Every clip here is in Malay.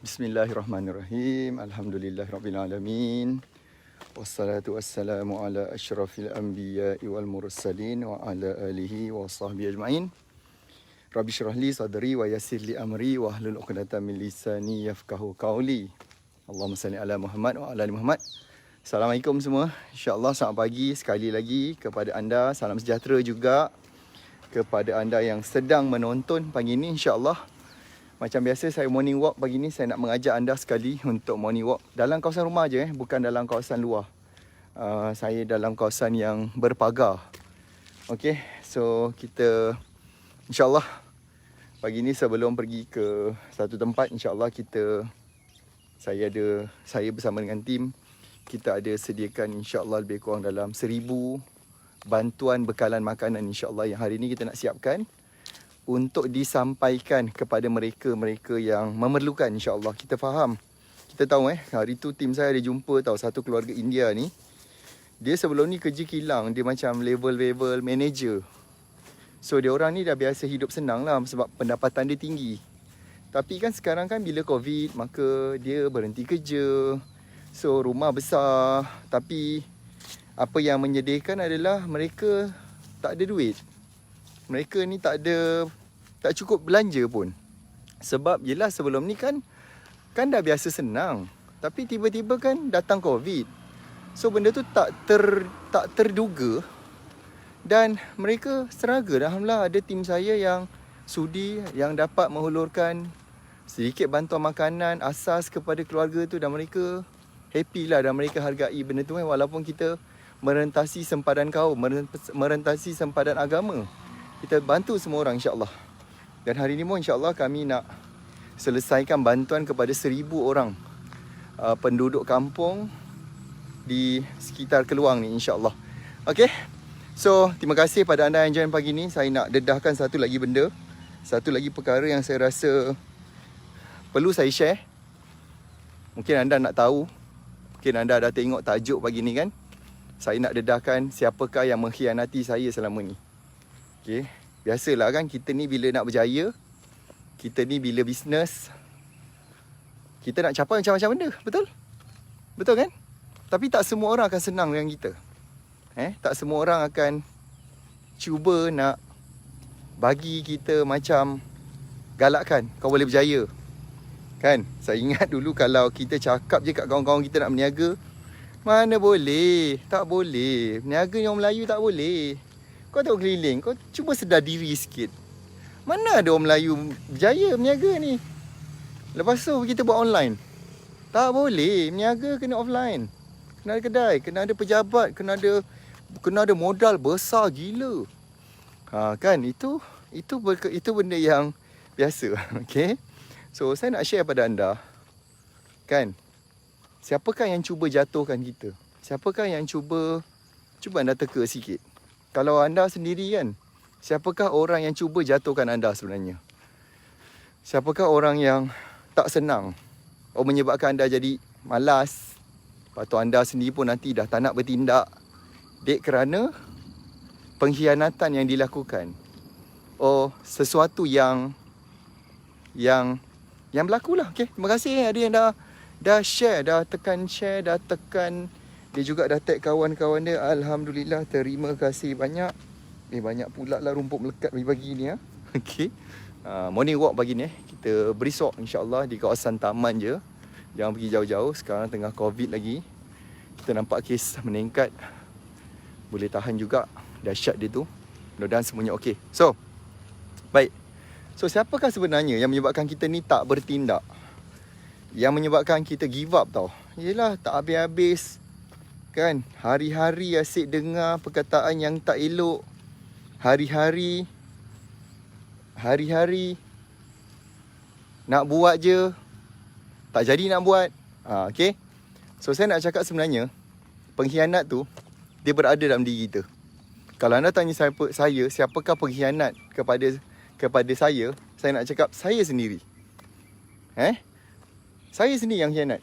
Bismillahirrahmanirrahim. Alhamdulillahirrabbilalamin. Wassalatu wassalamu ala asyrafil anbiya'i wal mursalin wa ala alihi wa sahbihi ajma'in. Rabbi syrah li sadri wa yassir li amri wa hlul 'uqdatam min lisani yafqahu qawli. Allahumma salli ala Muhammad wa ala ali Muhammad. Assalamualaikum semua. InsyaAllah selamat pagi sekali lagi kepada anda. Salam sejahtera juga kepada anda yang sedang menonton pagi ini, insyaAllah. Macam biasa saya morning walk pagi ni, saya nak mengajak anda sekali untuk morning walk dalam kawasan rumah je, bukan dalam kawasan luar. Saya dalam kawasan yang berpagar. Okey, so kita insyaAllah pagi ni sebelum pergi ke satu tempat, insyaAllah saya bersama dengan tim, kita ada sediakan insyaAllah lebih kurang dalam 1000 bantuan bekalan makanan insyaAllah yang hari ni kita nak siapkan untuk disampaikan kepada mereka-mereka yang memerlukan, insyaAllah. Kita faham, kita tahu hari tu tim saya ada jumpa satu keluarga India ni. Dia sebelum ni kerja kilang, dia macam level manager. So dia orang ni dah biasa hidup senang lah sebab pendapatan dia tinggi. Tapi kan sekarang kan bila Covid, maka dia berhenti kerja. So rumah besar, tapi apa yang menyedihkan adalah mereka tak ada duit. Mereka ni tak cukup belanja pun. Sebab yelah sebelum ni kan dah biasa senang. Tapi tiba-tiba kan datang Covid. So benda tu tak terduga. Dan mereka struggle. Alhamdulillah ada tim saya yang sudi, yang dapat menghulurkan sedikit bantuan makanan asas kepada keluarga tu. Dan mereka happy lah, dan mereka hargai benda tu walaupun kita merentasi sempadan kaum, merentasi sempadan agama. Kita bantu semua orang insyaAllah. Dan hari ni pun insyaAllah kami nak selesaikan bantuan kepada 1000 orang penduduk kampung di sekitar Keluang ni insyaAllah. Okay, so terima kasih pada anda yang join pagi ni. Saya nak dedahkan satu lagi benda, satu lagi perkara yang saya rasa perlu saya share. Mungkin anda nak tahu, mungkin anda dah tengok tajuk pagi ni kan. Saya nak dedahkan siapakah yang mengkhianati saya selama ni. Okay, biasalah kan kita ni bila nak berjaya, kita ni bila bisnes, kita nak capai macam-macam benda, betul? Betul kan? Tapi tak semua orang akan senang dengan kita. Tak semua orang akan cuba nak bagi kita macam galakkan, kau boleh berjaya. Kan? Saya ingat dulu kalau kita cakap je kat kawan-kawan kita nak berniaga, mana boleh, tak boleh. Berniaga yang Melayu tak boleh. Kau tengok keliling, kau cuba sedar diri sikit. Mana ada orang Melayu berjaya berniaga ni? Lepas tu kita buat online. Tak boleh, berniaga kena offline. Kena ada kedai, kena ada pejabat, kena ada modal besar gila. Kan itu benda yang biasa. Okay? So saya nak share pada anda, kan, siapakah yang cuba jatuhkan kita? Siapakah yang cuba anda teka sikit? Kalau anda sendiri kan, siapakah orang yang cuba jatuhkan anda sebenarnya? Siapakah orang yang tak senang? Menyebabkan anda jadi malas. Lepas tu anda sendiri pun nanti dah tak nak bertindak. Dek kerana pengkhianatan yang dilakukan. Sesuatu yang berlaku lah. Okay, terima kasih ada yang dah share, dah tekan share, dah tekan. Dia juga dah tag kawan-kawan dia. Alhamdulillah, terima kasih banyak. Banyak pula lah rumput melekat pagi-pagi ni. Okay. Morning walk pagi ni. Kita berisok insyaAllah di kawasan taman je. Jangan pergi jauh-jauh. Sekarang tengah Covid lagi. Kita nampak kes meningkat. Boleh tahan juga dahsyat dia tu. Mudah-mudahan semuanya okey. So, baik. So, siapakah sebenarnya yang menyebabkan kita ni tak bertindak? Yang menyebabkan kita give up tau. Yelah, tak habis-habis. Kan, hari-hari asyik dengar perkataan yang tak elok. Hari-hari nak buat je, tak jadi nak buat. Okay. So saya nak cakap sebenarnya pengkhianat tu dia berada dalam diri kita. Kalau anda tanya saya siapakah pengkhianat kepada saya nak cakap saya sendiri. Saya sendiri yang khianat.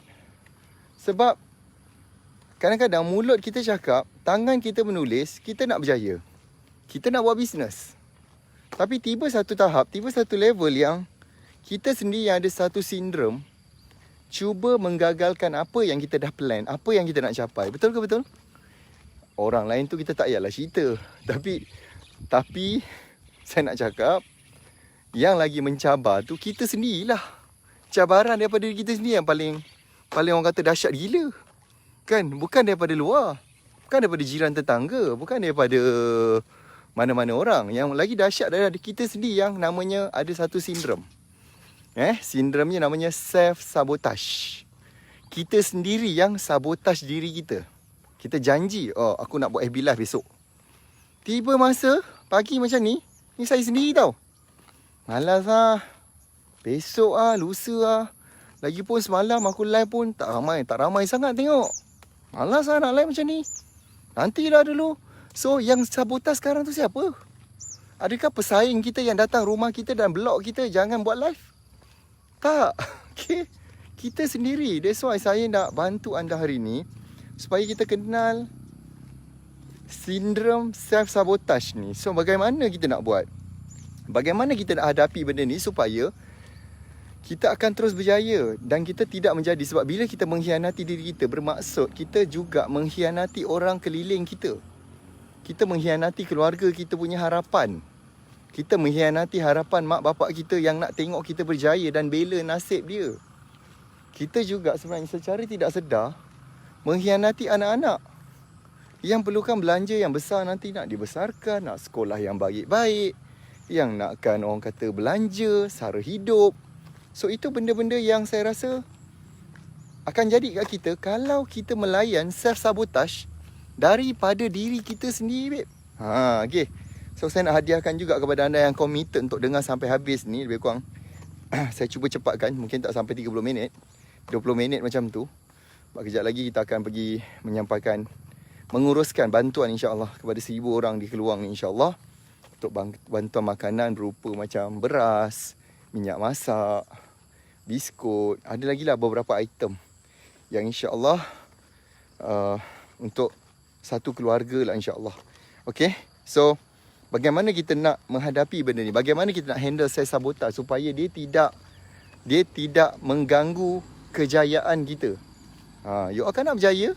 Sebab kadang-kadang mulut kita cakap, tangan kita menulis, kita nak berjaya. Kita nak buat bisnes. Tapi tiba satu tahap, tiba satu level yang kita sendiri yang ada satu sindrom cuba menggagalkan apa yang kita dah plan, apa yang kita nak capai. Betul ke betul? Orang lain tu kita tak payahlah cerita. Tapi saya nak cakap, yang lagi mencabar tu kita sendirilah. Cabaran daripada diri kita sendiri yang paling orang kata dahsyat gila. Kan? Bukan daripada luar. Bukan daripada jiran tetangga. Bukan daripada mana-mana orang. Yang lagi dahsyat daripada kita sendiri yang namanya ada satu sindrom. Sindromnya namanya self-sabotage. Kita sendiri yang sabotage diri kita. Kita janji, aku nak buat FB Live besok. Tiba masa pagi macam ni saya sendiri tau. Malas lah. Besok lah, lusa lah. Lagipun semalam aku live pun tak ramai sangat tengok. Malas lah nak live macam ni. Nantilah dulu. So yang sabotage sekarang tu siapa? Adakah pesaing kita yang datang rumah kita dan blog kita jangan buat live? Tak. Okay. Kita sendiri. That's why saya nak bantu anda hari ni supaya kita kenal sindrom self-sabotage ni. So bagaimana kita nak buat? Bagaimana kita nak hadapi benda ni supaya kita akan terus berjaya dan kita tidak menjadi, sebab bila kita mengkhianati diri kita, bermaksud kita juga mengkhianati orang keliling kita. Kita mengkhianati keluarga kita punya harapan. Kita mengkhianati harapan mak bapak kita yang nak tengok kita berjaya dan bela nasib dia. Kita juga sebenarnya secara tidak sedar mengkhianati anak-anak yang perlukan belanja yang besar nanti, nak dibesarkan, nak sekolah yang baik-baik, yang nakkan orang kata belanja, sara hidup. So itu benda-benda yang saya rasa akan jadi kat kita kalau kita melayan self-sabotage daripada diri kita sendiri, babe. Okay. So saya nak hadiahkan juga kepada anda yang committed untuk dengar sampai habis ni. Lebih kurang saya cuba cepatkan, mungkin tak sampai 30 minit, 20 minit macam tu. Sebab kejap lagi kita akan pergi menyampaikan, menguruskan bantuan insya-Allah kepada 1000 orang di Keluang ni insya-Allah. Untuk bantuan makanan berupa macam beras, minyak masak, biskut. Ada lagi lah beberapa item yang insya-Allah untuk satu keluarga lah insya-Allah. Okay. So bagaimana kita nak menghadapi benda ni? Bagaimana kita nak handle self-sabotage supaya dia tidak mengganggu kejayaan kita? You akan nak berjaya.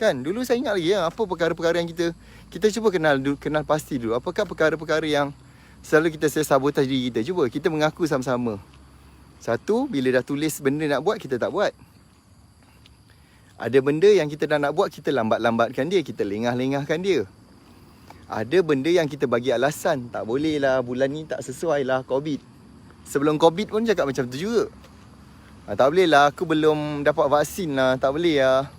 Kan? Dulu saya ingat lagi apa perkara-perkara yang kita cuba kenal pasti dulu. Apakah perkara-perkara yang selalu kita self-sabotage diri kita? Cuba kita mengaku sama-sama. Satu, bila dah tulis benda nak buat, kita tak buat. Ada benda yang kita dah nak buat, kita lambat-lambatkan dia, kita lengah-lengahkan dia. Ada benda yang kita bagi alasan, tak boleh lah, bulan ni tak sesuai lah, COVID. Sebelum COVID pun cakap macam tu juga. Tak boleh lah, aku belum dapat vaksin lah, tak boleh lah.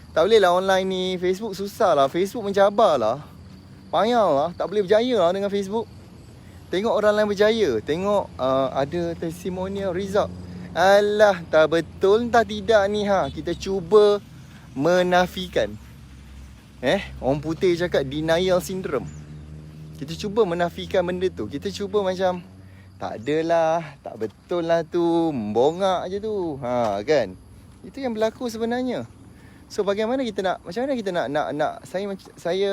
Tak boleh lah online ni, Facebook susah lah, Facebook mencabar lah. Payah lah, tak boleh berjaya lah dengan Facebook. Tengok orang lain berjaya, tengok ada testimonial result. Alah, tak betul tak tidak ni kita cuba menafikan. Orang putih cakap denial syndrome. Kita cuba menafikan benda tu. Kita cuba macam tak adalah, tak betul lah tu, bongak je tu. Kan? Itu yang berlaku sebenarnya. So bagaimana kita nak, macam mana kita nak saya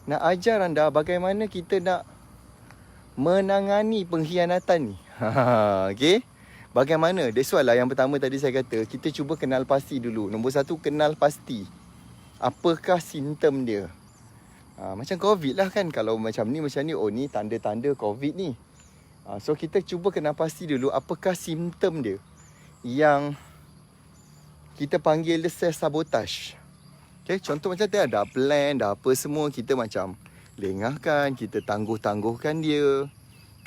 nak ajar anda bagaimana kita nak menangani pengkhianatan ni. Okay? Bagaimana? That's why lah yang pertama tadi saya kata, kita cuba kenal pasti dulu. Nombor satu, kenal pasti. Apakah simptom dia? Macam COVID lah kan. Kalau macam ni, oh ni tanda-tanda COVID ni. So kita cuba kenal pasti dulu apakah simptom dia yang kita panggil dia self-sabotage. Okay, contoh macam tu, dah plan, dah apa semua, kita macam lengahkan, kita tangguh-tangguhkan dia.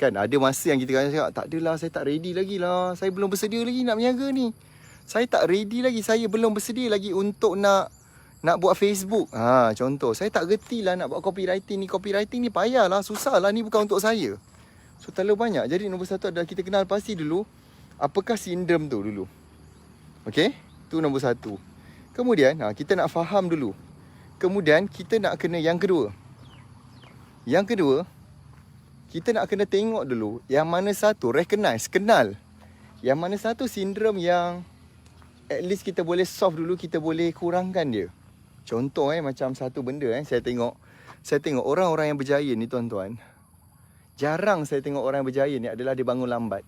Kan ada masa yang kita kata, tak adalah, saya tak ready lagi lah. Saya belum bersedia lagi nak berniaga ni. Saya tak ready lagi, saya belum bersedia lagi untuk nak buat Facebook. Contoh, saya tak gerti lah nak buat copywriting ni. Copywriting ni payah lah, susah lah, ni bukan untuk saya. So terlalu banyak. Jadi nombor satu adalah kita kenal pasti dulu apakah sindrom tu dulu. Okay, tu nombor satu. Kemudian kita nak faham dulu. Kemudian kita nak kena yang kedua. Yang kedua, kita nak kena tengok dulu yang mana satu, recognize, kenal. Yang mana satu sindrom yang at least kita boleh solve dulu, kita boleh kurangkan dia. Contoh macam satu benda saya tengok orang-orang yang berjaya ni tuan-tuan. Jarang saya tengok orang yang berjaya ni adalah dia bangun lambat.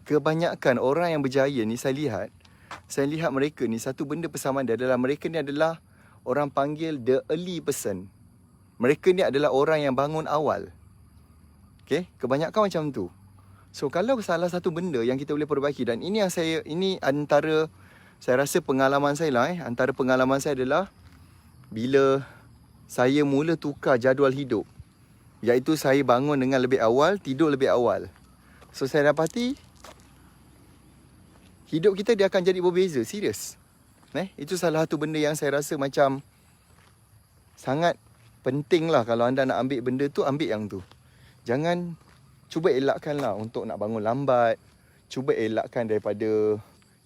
kebanyakan orang yang berjaya ni saya lihat mereka ni satu benda persamaan dia adalah mereka ni adalah orang panggil the early person. Mereka ni adalah orang yang bangun awal. Okay, kebanyakan macam tu. So kalau salah satu benda yang kita boleh perbaiki, dan ini antara saya rasa pengalaman saya lah antara pengalaman saya adalah bila saya mula tukar jadual hidup, iaitu saya bangun dengan lebih awal, tidur lebih awal. So saya dapati hidup kita dia akan jadi berbeza, serius. Itu salah satu benda yang saya rasa macam sangat penting lah. Kalau anda nak ambil benda tu, ambil yang tu. Jangan, cuba elakkan lah untuk nak bangun lambat. Cuba elakkan daripada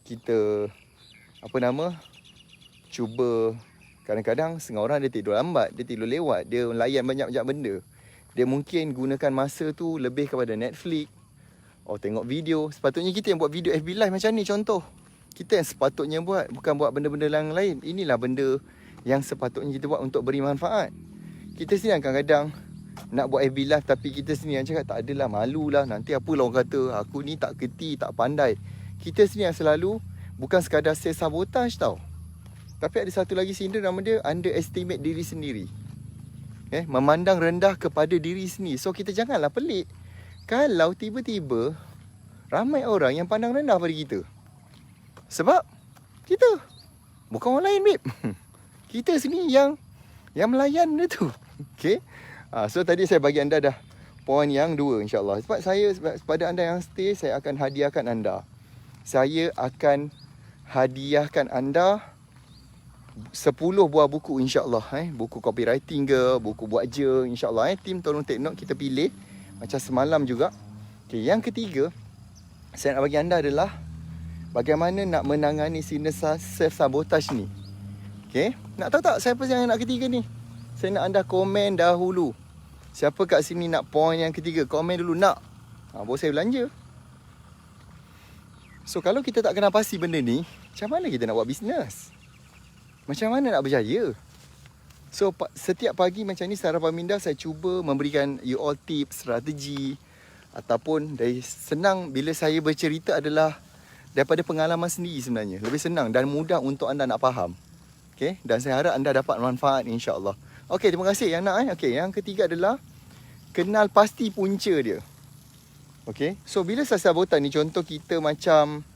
kita, cuba, kadang-kadang setengah orang dia tidur lambat, dia tidur lewat, dia layan banyak-banyak benda. Dia mungkin gunakan masa tu lebih kepada Netflix, tengok video. Sepatutnya kita yang buat video FB Live macam ni contoh. Kita yang sepatutnya buat, bukan buat benda-benda yang lain. Inilah benda yang sepatutnya kita buat untuk beri manfaat. Kita sendiri kadang-kadang nak buat FB Live, tapi kita sendiri yang cakap tak adalah, malulah, nanti apalah orang kata, aku ni tak kerti, tak pandai. Kita sendiri yang selalu bukan sekadar self-sabotage tau, tapi ada satu lagi sindrom, nama dia underestimate diri sendiri. Memandang rendah kepada diri sendiri. So kita janganlah pelik kalau tiba-tiba ramai orang yang pandang rendah pada kita. Sebab kita, bukan orang lain, babe. Kita sendiri yang melayan benda tu. Okay. So tadi saya bagi anda dah poin yang 2 insyaAllah. Sebab pada anda yang stay, saya akan hadiahkan anda. Saya akan hadiahkan anda 10 buah buku insyaAllah. Buku copywriting ke, buku buat je insyaAllah. Tim tolong take note, kita pilih. Macam semalam juga. Okay, yang ketiga, saya nak bagi anda adalah bagaimana nak menangani sindrom self-sabotage ni. Okay, nak tahu tak siapa yang nak ketiga ni? Saya nak anda komen dahulu. Siapa kat sini nak poin yang ketiga? Komen dulu nak. Baru saya belanja. So kalau kita tak kenal pasti benda ni, macam mana kita nak buat bisnes? Macam mana nak berjaya? So setiap pagi macam ni, Sarapan Minda, saya cuba memberikan you all tips, strategi, ataupun dari senang bila saya bercerita adalah daripada pengalaman sendiri sebenarnya. Lebih senang dan mudah untuk anda nak faham. Okay? Dan saya harap anda dapat manfaat insyaAllah. Okay, terima kasih yang nak. Okay, yang ketiga adalah kenal pasti punca dia. Okay, so bila self-sabotage ni, contoh kita macam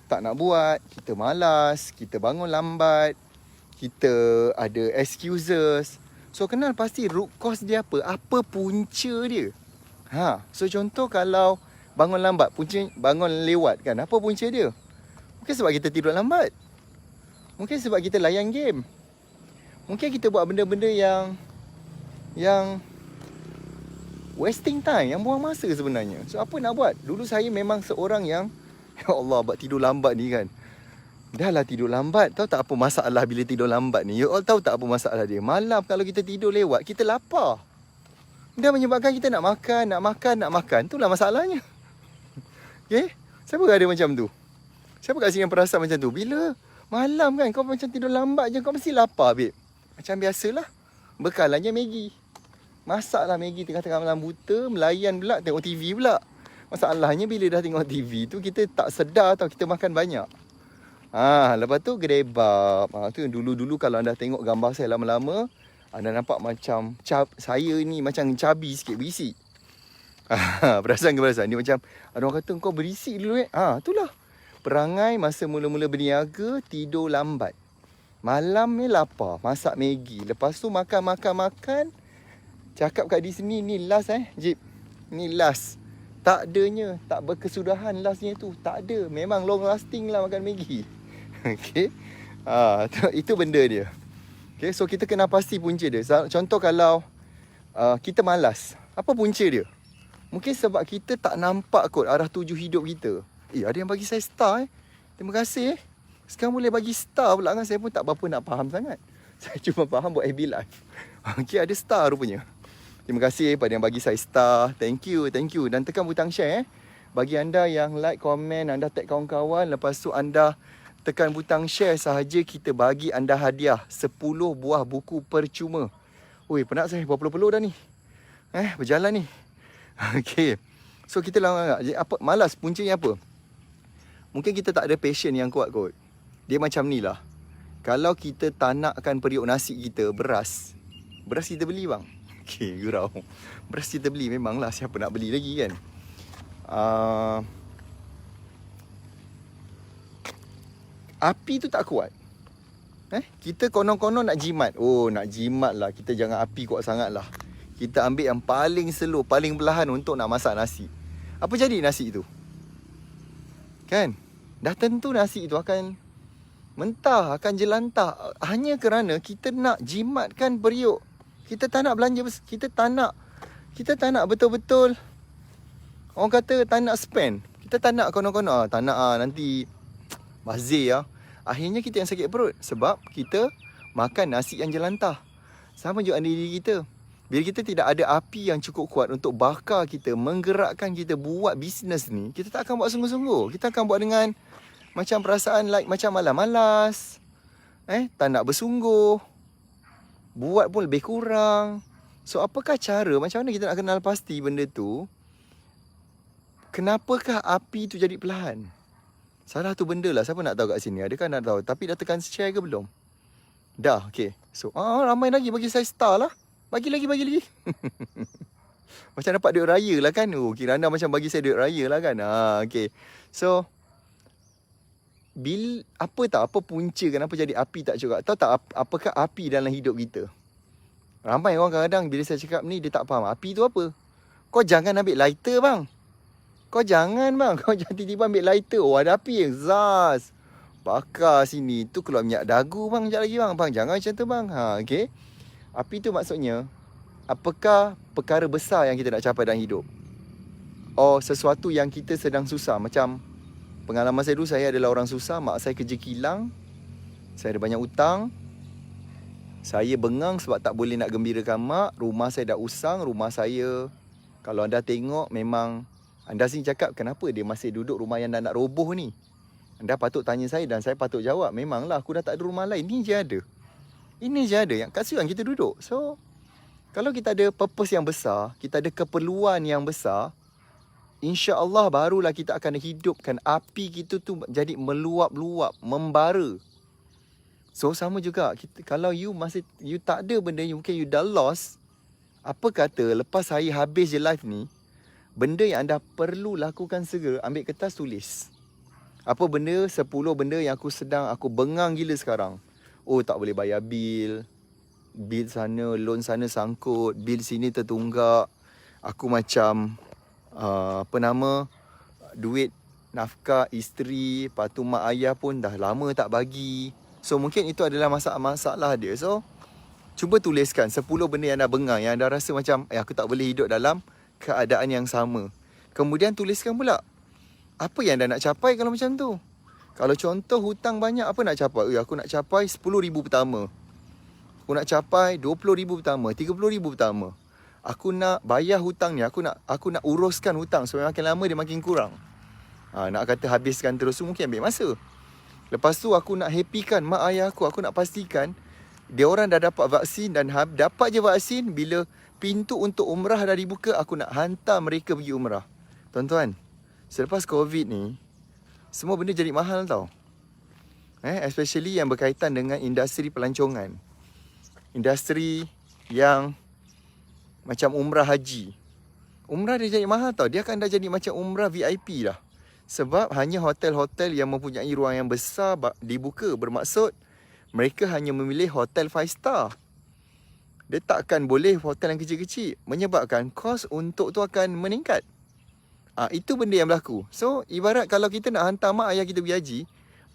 tak nak buat, kita malas, kita bangun lambat, kita ada excuses. So kenal pasti root cause dia apa punca dia. So contoh kalau bangun lambat, bangun lewat kan, apa punca dia? Mungkin sebab kita tidur lambat. Mungkin sebab kita layan game. Mungkin kita buat benda-benda yang wasting time, yang buang masa sebenarnya. So apa nak buat? Dulu saya memang seorang yang, ya Allah, buat tidur lambat ni kan. Dah lah tidur lambat, tahu tak apa masalah bila tidur lambat ni? You all tahu tak apa masalah dia? Malam kalau kita tidur lewat, kita lapar. Dia menyebabkan kita nak makan. Itulah masalahnya. Okay? Siapa ada macam tu? Siapa kat sini yang perasan macam tu? Bila malam kan, kau macam tidur lambat je, kau mesti lapar, babe. Macam biasalah, bekalannya Maggi. Masaklah Maggi tengah-tengah malam buta, melayan pula, tengok TV pula. Masalahnya bila dah tengok TV tu, kita tak sedar tau kita makan banyak. Lepas tu gedebab. Tu dulu-dulu kalau anda tengok gambar saya lama-lama, anda nampak macam saya ni macam cabi sikit, berisik. Perasan ke perasan? Dia macam, ada orang kata kau berisik dulu itulah. Perangai masa mula-mula berniaga, tidur lambat. Malam ni lapar, masak Maggi. Lepas tu makan. Cakap kat di sini, ni last Jip. Ni last. Tak adanya, tak berkesudahan lastnya tu. Tak ada, memang long lasting lah makan Maggi. Okay. Itu benda dia. Okay, so kita kena pasti punca dia. Contoh kalau kita malas, apa punca dia? Mungkin sebab kita tak nampak kot arah tuju hidup kita. Ada yang bagi saya star Terima kasih Sekarang boleh bagi star pula kan. Saya pun tak berapa nak faham sangat. Saya cuma faham buat FB Live. Okay, ada star rupanya. Terima kasih pada yang bagi saya star. Thank you. Dan tekan butang share Bagi anda yang like, komen, anda tag kawan-kawan, lepas tu anda tekan butang share sahaja, kita bagi anda hadiah 10 buah buku percuma. Oi, penat saya, berapa puluh dah ni. Berjalan ni. Okay. So kita lawan apa? Malas, puncanya apa? Mungkin kita tak ada passion yang kuat kot. Dia macam ni lah. Kalau kita tak nakkan periuk nasi kita, beras kita beli bang. Okay, gurau. Beras kita beli, memanglah siapa nak beli lagi kan. Api tu tak kuat. Kita konon-konon nak jimat. Oh, nak jimat lah. Kita jangan api kuat sangat lah. Kita ambil yang paling slow, paling perlahan untuk nak masak nasi. Apa jadi nasi tu? Kan? Dah tentu nasi itu akan mentah, akan jelantah. Hanya kerana kita nak jimatkan periuk. Kita tak nak belanja, kita tak nak betul-betul, orang kata tak nak spend. Kita tak nak konon-konon, tak nak nanti bazir lah. Akhirnya kita yang sakit perut sebab kita makan nasi yang jelantah. Sama juga diri kita. Bila kita tidak ada api yang cukup kuat untuk bakar kita, menggerakkan kita buat bisnes ni, kita tak akan buat sungguh-sungguh. Kita akan buat dengan macam perasaan like macam malas-malas. Tak nak bersungguh. Buat pun lebih kurang. So apakah cara, macam mana kita nak kenal pasti benda tu? Kenapakah api tu jadi perlahan? Salah tu benda lah. Siapa nak tahu kat sini? Adakah nak tahu? Tapi dah tekan share ke belum? Dah, okay. So ramai lagi, bagi saya star lah. Bagi lagi. Macam dapat duit raya lah kan. Kira anda macam bagi saya duit raya lah kan. Okay. So apa punca kenapa jadi api tak cukup? Tahu tak apakah api dalam hidup kita? Ramai orang kadang-kadang bila saya cakap ni, dia tak faham. Api tu apa? Kau jangan ambil lighter bang. Kau jangan tiba-tiba ambil lighter. Oh, ada api yang zaz. Bakar sini. Tu keluar minyak dagu bang. Sekejap lagi bang. Bang, jangan macam tu bang. Okay. Api tu maksudnya, apakah perkara besar yang kita nak capai dalam hidup? Sesuatu yang kita sedang susah. Macam pengalaman saya dulu, saya adalah orang susah. Mak saya kerja kilang. Saya ada banyak hutang. Saya bengang sebab tak boleh nak gembirakan mak. Rumah saya dah usang. Rumah saya, kalau anda tengok, memang anda sini cakap, kenapa dia masih duduk rumah yang dah nak roboh ni? Anda patut tanya saya dan saya patut jawab. Memanglah aku dah tak ada rumah lain. Ini je ada. Yang kat situ yang kita duduk. So, kalau kita ada purpose yang besar, kita ada keperluan yang besar, insya-Allah barulah kita akan hidupkan api kita tu jadi meluap-luap, membara. So, sama juga. Kalau you tak ada benda, mungkin you dah lost. Apa kata, lepas hari habis je live ni, benda yang anda perlu lakukan segera, ambil kertas tulis. Apa benda, 10 benda yang aku bengang gila sekarang. Tak boleh bayar bil sana, loan sana sangkut, bil sini tertunggak. Aku macam duit nafkah isteri, lepas tu mak ayah pun dah lama tak bagi. So mungkin itu adalah masalah dia. So cuba tuliskan 10 benda yang anda bengang, yang anda rasa macam aku tak boleh hidup dalam keadaan yang sama. Kemudian tuliskan pula apa yang anda nak capai kalau macam tu. Kalau contoh hutang banyak, apa nak capai? Aku nak capai 10,000 pertama. Aku nak capai 20,000 pertama, 30,000 pertama. Aku nak bayar hutang ni, aku nak uruskan hutang. So makin lama dia makin kurang. Nak kata habiskan terus tu mungkin ambil masa. Lepas tu aku nak happykan mak ayah aku nak pastikan dia orang dah dapat vaksin, dan dapat je vaksin, bila pintu untuk umrah dah dibuka, aku nak hantar mereka pergi umrah. Tuan-tuan, selepas COVID ni, semua benda jadi mahal tau. Especially yang berkaitan dengan industri pelancongan. Industri yang macam umrah haji. Umrah dia jadi mahal tau. Dia akan dah jadi macam umrah VIP lah. Sebab hanya hotel-hotel yang mempunyai ruang yang besar dibuka. Bermaksud mereka hanya memilih hotel 5 star. Dia takkan boleh hotel yang kecil-kecil. Menyebabkan kos untuk tu akan meningkat. Itu benda yang berlaku. So, ibarat kalau kita nak hantar mak ayah kita pergi haji,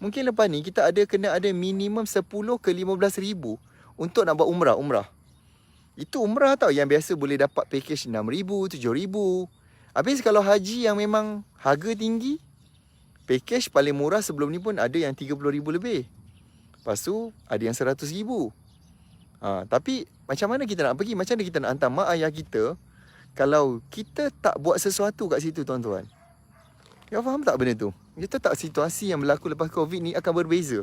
mungkin lepas ni kita kena ada minimum 10 ke 15 ribu untuk nak buat umrah. Itu umrah tau, yang biasa boleh dapat package 6 ribu, 7 ribu. Habis kalau haji yang memang harga tinggi, package paling murah sebelum ni pun ada yang 30 ribu lebih. Lepas tu ada yang 100 ribu. Tapi macam mana kita nak pergi? Macam mana kita nak hantar mak ayah kita kalau kita tak buat sesuatu kat situ, tuan-tuan? Ya, faham tak benda tu? Kita tak, situasi yang berlaku lepas COVID ni akan berbeza.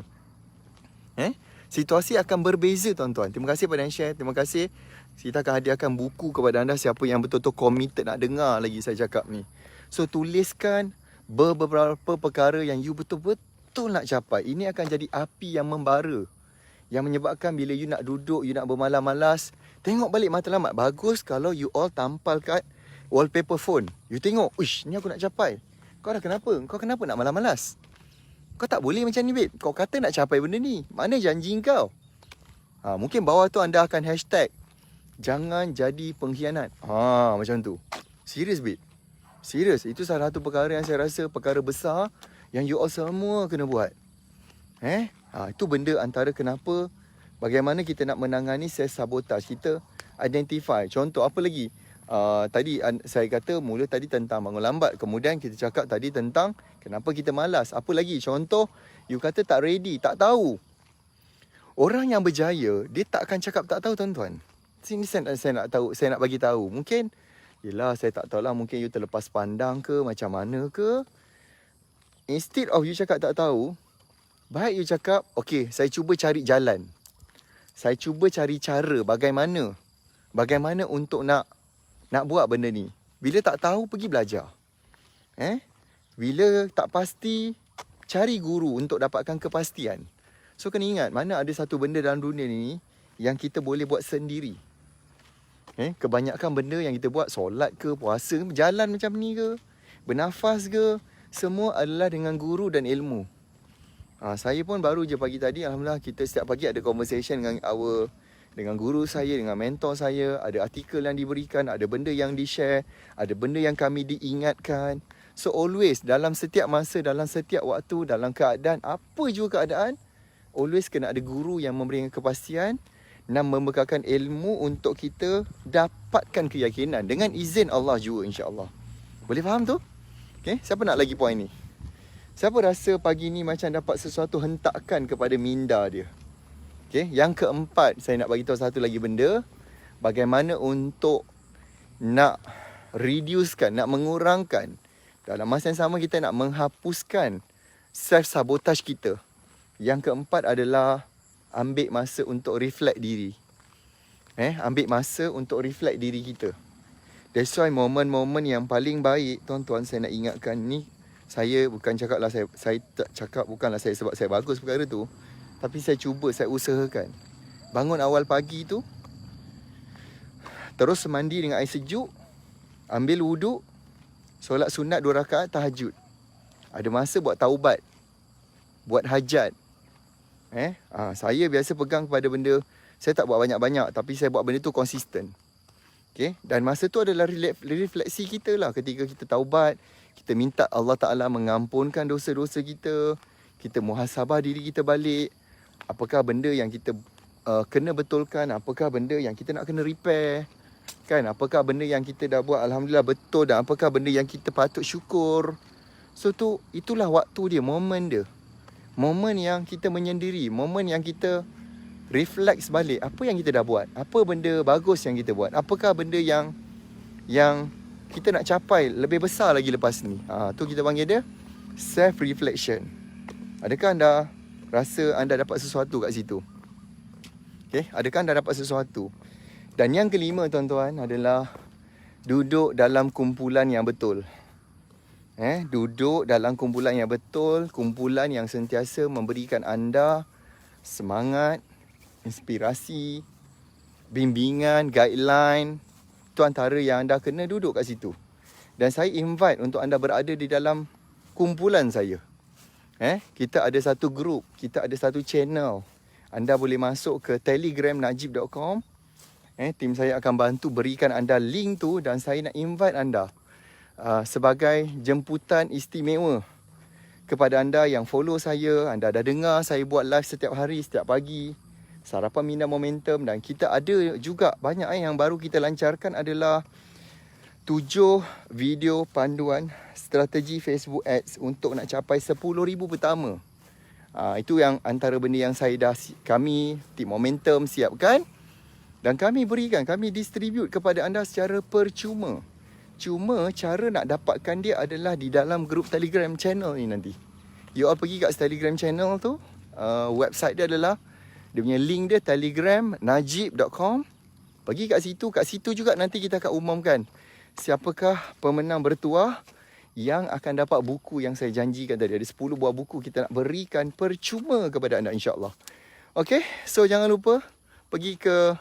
Situasi akan berbeza, tuan-tuan. Terima kasih pada yang share. Terima kasih. Kita akan hadiahkan buku kepada anda, siapa yang betul-betul committed nak dengar lagi saya cakap ni. So, tuliskan beberapa perkara yang you betul-betul nak capai. Ini akan jadi api yang membara, yang menyebabkan bila you nak duduk, you nak bermalas-malas, tengok balik matlamat. Bagus kalau you all tampal kat wallpaper phone. You tengok, uish, ni aku nak capai. Kau dah kenapa? Kau kenapa nak malas-malas? Kau tak boleh macam ni, babe. Kau kata nak capai benda ni. Mana janji kau? Mungkin bawah tu anda akan hashtag jangan jadi pengkhianat. Macam tu. Serius, babe. Serius. Itu salah satu perkara yang saya rasa perkara besar yang you all semua kena buat. Itu benda antara kenapa, bagaimana kita nak menangani self-sabotage. Kita identify. Contoh apa lagi? Tadi saya kata mula tadi tentang bangun lambat. Kemudian kita cakap tadi tentang kenapa kita malas. Apa lagi? Contoh, you kata tak ready, tak tahu. Orang yang berjaya, dia tak akan cakap tak tahu, tuan-tuan. Sini saya nak tahu, saya nak bagi tahu. Mungkin, yelah saya tak tahulah, mungkin you terlepas pandang ke, macam mana ke. Instead of you cakap tak tahu, baik you cakap, okay, saya cuba cari jalan. Saya cuba cari cara bagaimana untuk nak buat benda ni. Bila tak tahu, pergi belajar. Bila tak pasti, cari guru untuk dapatkan kepastian. So kena ingat, mana ada satu benda dalam dunia ni yang kita boleh buat sendiri. Kebanyakan benda yang kita buat, solat ke, puasa, berjalan macam ni ke, bernafas ke, semua adalah dengan guru dan ilmu. Saya pun baru je pagi tadi, alhamdulillah, kita setiap pagi ada conversation dengan guru saya, dengan mentor saya. Ada artikel yang diberikan, ada benda yang di-share, ada benda yang kami diingatkan. So always, dalam setiap masa, dalam setiap waktu, dalam keadaan, apa juga keadaan, always kena ada guru yang memberikan kepastian dan membekalkan ilmu untuk kita dapatkan keyakinan dengan izin Allah juga, insya-Allah. Boleh faham tu? Okay, siapa nak lagi poin ni? Siapa rasa pagi ni macam dapat sesuatu hentakan kepada minda dia? Okay, yang keempat, saya nak bagi tahu satu lagi benda. Bagaimana untuk nak reducekan, nak mengurangkan. Dalam masa yang sama kita nak menghapuskan self-sabotage kita. Yang keempat adalah ambil masa untuk reflect diri. Ambil masa untuk reflect diri kita. That's why momen-momen yang paling baik, tuan-tuan, saya nak ingatkan ni. Saya bukan cakaplah, saya tak cakap bukanlah saya sebab saya bagus perkara tu. Tapi saya cuba, saya usahakan. Bangun awal pagi tu, terus mandi dengan air sejuk, ambil wuduk, solat sunat 2 rakaat tahajud. Ada masa buat taubat, buat hajat. Saya biasa pegang kepada benda, saya tak buat banyak-banyak, tapi saya buat benda tu konsisten. Okay? Dan masa tu adalah refleksi kita lah. Ketika kita taubat, kita minta Allah Ta'ala mengampunkan dosa-dosa kita. Kita muhasabah diri kita balik. Apakah benda yang kita kena betulkan, apakah benda yang kita nak kena repair, kan? Apakah benda yang kita dah buat alhamdulillah betul, dan apakah benda yang kita patut syukur. So itulah waktu dia, momen dia. Momen yang kita menyendiri, momen yang kita reflect balik apa yang kita dah buat, apa benda bagus yang kita buat, apakah benda yang kita nak capai lebih besar lagi lepas ni. Tu kita panggil dia self reflection. Adakah anda rasa anda dapat sesuatu kat situ? Okay, adakah anda dapat sesuatu? Dan yang kelima, tuan-tuan, adalah duduk dalam kumpulan yang betul. Duduk dalam kumpulan yang betul, kumpulan yang sentiasa memberikan anda semangat, inspirasi, bimbingan, guideline. Itu antara yang anda kena duduk kat situ. Dan saya invite untuk anda berada di dalam kumpulan saya. Kita ada satu group, kita ada satu channel. Anda boleh masuk ke telegramnajib.com. Tim saya akan bantu berikan anda link tu, dan saya nak invite anda sebagai jemputan istimewa kepada anda yang follow saya. Anda dah dengar saya buat live setiap hari, setiap pagi, Sarapan Minda Momentum. Dan kita ada juga banyak yang baru kita lancarkan adalah 7 video panduan strategi Facebook Ads untuk nak capai 10,000 pertama. Itu yang antara benda yang kami tim Momentum siapkan, dan kami berikan, kami distribute kepada anda secara percuma. Cuma cara nak dapatkan dia adalah di dalam grup Telegram channel ni nanti. You all pergi kat Telegram channel tu, website dia adalah, dia punya link dia telegramnajib.com. Pergi kat situ juga nanti kita akan umumkan siapakah pemenang bertuah yang akan dapat buku yang saya janjikan tadi. Ada 10 buah buku kita nak berikan percuma kepada anda insya-Allah. Okay, so jangan lupa pergi ke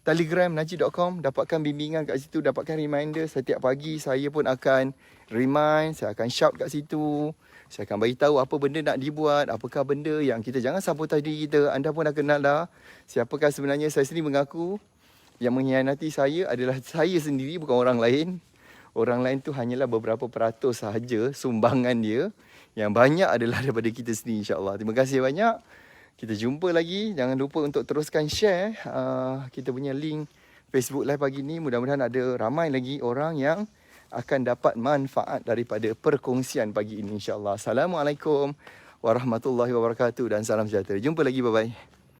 Telegram najib.com, dapatkan bimbingan kat situ, dapatkan reminder. Setiap pagi saya pun akan remind, saya akan shout kat situ. Saya akan beritahu apa benda nak dibuat, apakah benda yang kita jangan sabotaj diri kita. Anda pun dah kenal dah siapakah sebenarnya. Saya sendiri mengaku yang mengkhianati saya adalah saya sendiri, bukan orang lain. Orang lain tu hanyalah beberapa peratus sahaja sumbangan dia. Yang banyak adalah daripada kita sendiri insya-Allah. Terima kasih banyak. Kita jumpa lagi. Jangan lupa untuk teruskan share kita punya link Facebook Live pagi ni. Mudah-mudahan ada ramai lagi orang yang akan dapat manfaat daripada perkongsian pagi ini insya-Allah. Assalamualaikum warahmatullahi wabarakatuh dan salam sejahtera. Jumpa lagi, bye-bye.